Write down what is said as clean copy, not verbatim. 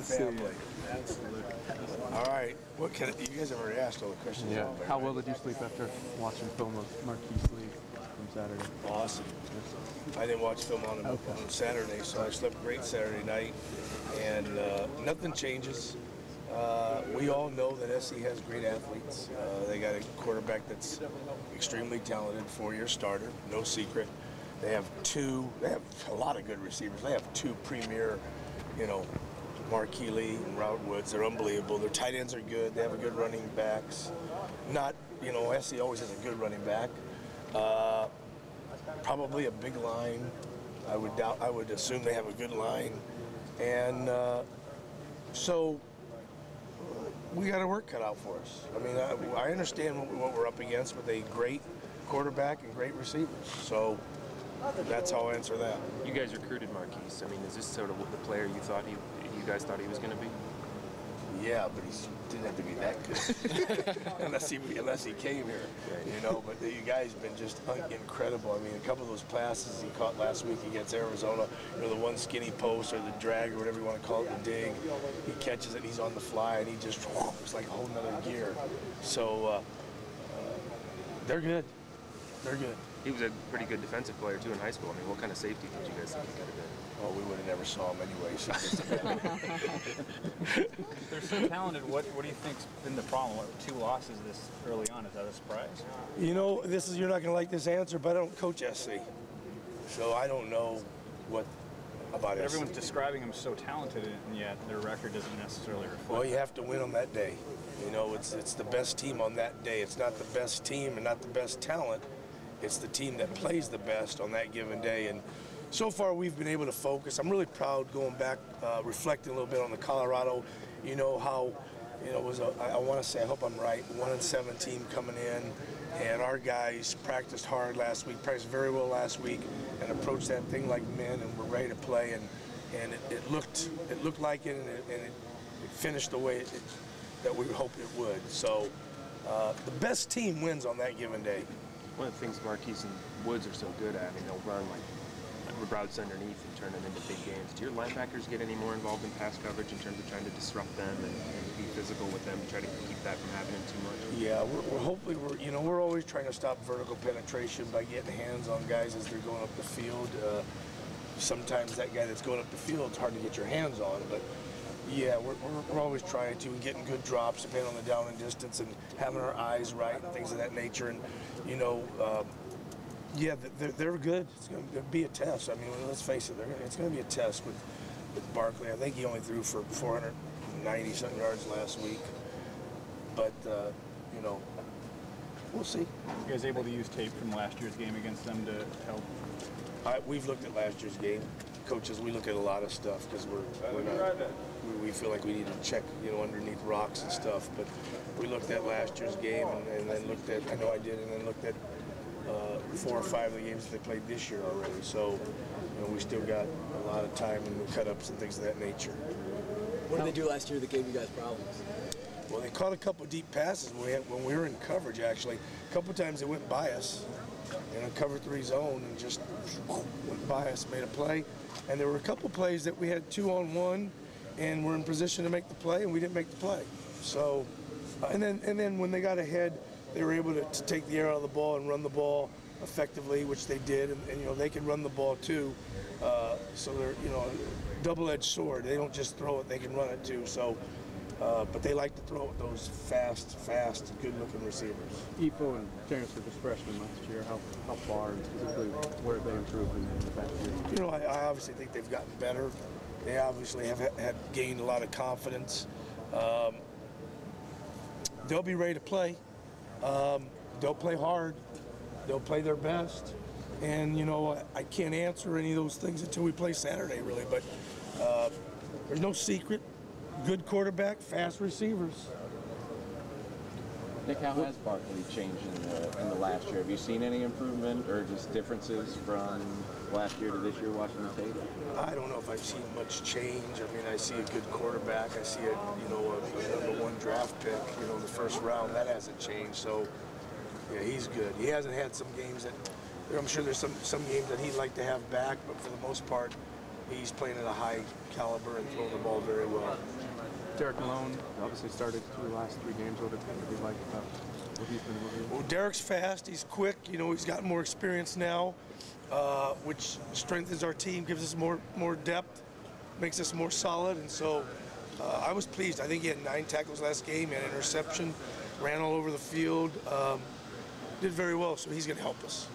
family. Absolutely. All right. What can you guys have already asked all the questions? Yeah. How well did you sleep after watching film of Marquise Lee from Saturday? Awesome. I didn't watch film on Saturday, so I slept great Saturday night, and nothing changes. We all know that SC has great athletes. They got a quarterback that's extremely talented, 4-year starter, no secret. They have a lot of good receivers. They have two premier, Marquis Lee and Robert Woods. They're unbelievable. Their tight ends are good. They have a good running backs. SC always has a good running back. Probably a big line. I would assume they have a good line, and so we got our work cut out for us. I mean, I understand what we're up against with a great quarterback and great receivers. So that's how I answer that. You guys recruited Marquise. I mean, is this sort of the player you guys thought he was going to be? Yeah, but he didn't have to be that good unless he came here, But you guys have been just incredible. I mean, a couple of those passes he caught last week against Arizona, the one skinny post or the drag or whatever you want to call it, the dig, he catches it, he's on the fly, and he just, it's like a whole nother gear. So they're good. They're good. He was a pretty good defensive player, too, in high school. I mean, what kind of safety did you guys think he could have been? Well, we would have never saw him anyway. So They're so talented. What do you think's been the problem? 2 losses this early on. Is that a surprise? You're not going to like this answer, but I don't coach SC. So I don't know what about SC. Everyone's describing them so talented, and yet their record doesn't necessarily reflect. Well, you have to win on that day. It's the best team on that day. It's not the best team and not the best talent. It's the team that plays the best on that given day. And so far, we've been able to focus. I'm really proud going back, reflecting a little bit on the Colorado. How it was. I want to say, I hope I'm right. 1-7 team coming in, and our guys practiced hard last week, practiced very well last week, and approached that thing like men, and were ready to play. And it looked like it, and it finished the way that we hoped it would. So the best team wins on that given day. One of the things Marquise and Woods are so good at, they'll run like routes underneath and turn them into big games. Do your linebackers get any more involved in pass coverage in terms of trying to disrupt them and be physical with them and try to keep that from happening too much? Yeah, we're always trying to stop vertical penetration by getting hands on guys as they're going up the field. Sometimes that guy that's going up the field, it's hard to get your hands on, but yeah, we're always trying to, and getting good drops depending on the down and distance, and having our eyes right and things of that nature. And yeah, they're good. It's going to be a test. I mean, let's face it, it's going to be a test with Barkley. I think he only threw for 490-something yards last week, but we'll see. You guys able to use tape from last year's game against them to help? We've looked at last year's game. Coaches, we look at a lot of stuff because we feel like we need to check, underneath rocks and stuff. But we looked at last year's game and then looked at, I know I did, and then looked at 4 or 5 of the games that they played this year already. So, we still got a lot of time and cut-ups and things of that nature. What did they do last year that gave you guys problems? Well, they caught a couple deep passes when we were in coverage, actually. A couple times they went by us in a cover 3 zone and just went by us, made a play. And there were a couple plays that we had 2-on-1 and were in position to make the play, and we didn't make the play. So, and then when they got ahead, they were able to take the air out of the ball and run the ball effectively, which they did. And they can run the ball too. So they're double-edged sword. They don't just throw it; they can run it too. So, but they like to throw with those fast, good-looking receivers. Ifo and Terrence were just freshmen last year. How far, and specifically, where have they improved in the past year? I obviously think they've gotten better. They obviously have gained a lot of confidence. They'll be ready to play. They'll play hard. They'll play their best. And, I can't answer any of those things until we play Saturday, really. But there's no secret. Good quarterback, fast receivers. Nick, how has Barkley changed in the last year? Have you seen any improvement or just differences from last year to this year watching the tape? I don't know if I've seen much change. I mean, I see a good quarterback. I see a #1 draft pick, in the first round. That hasn't changed. So, yeah, he's good. He hasn't had some games that, I'm sure there's some games that he'd like to have back, but for the most part, he's playing at a high caliber and throwing the ball very well. Derek Malone obviously started the last 3 games. What did you like about what he's been doing? Well, Derek's fast. He's quick. You know, he's got more experience now, which strengthens our team, gives us more depth, makes us more solid. And so I was pleased. I think he had 9 tackles last game, had an interception, ran all over the field, did very well. So he's going to help us.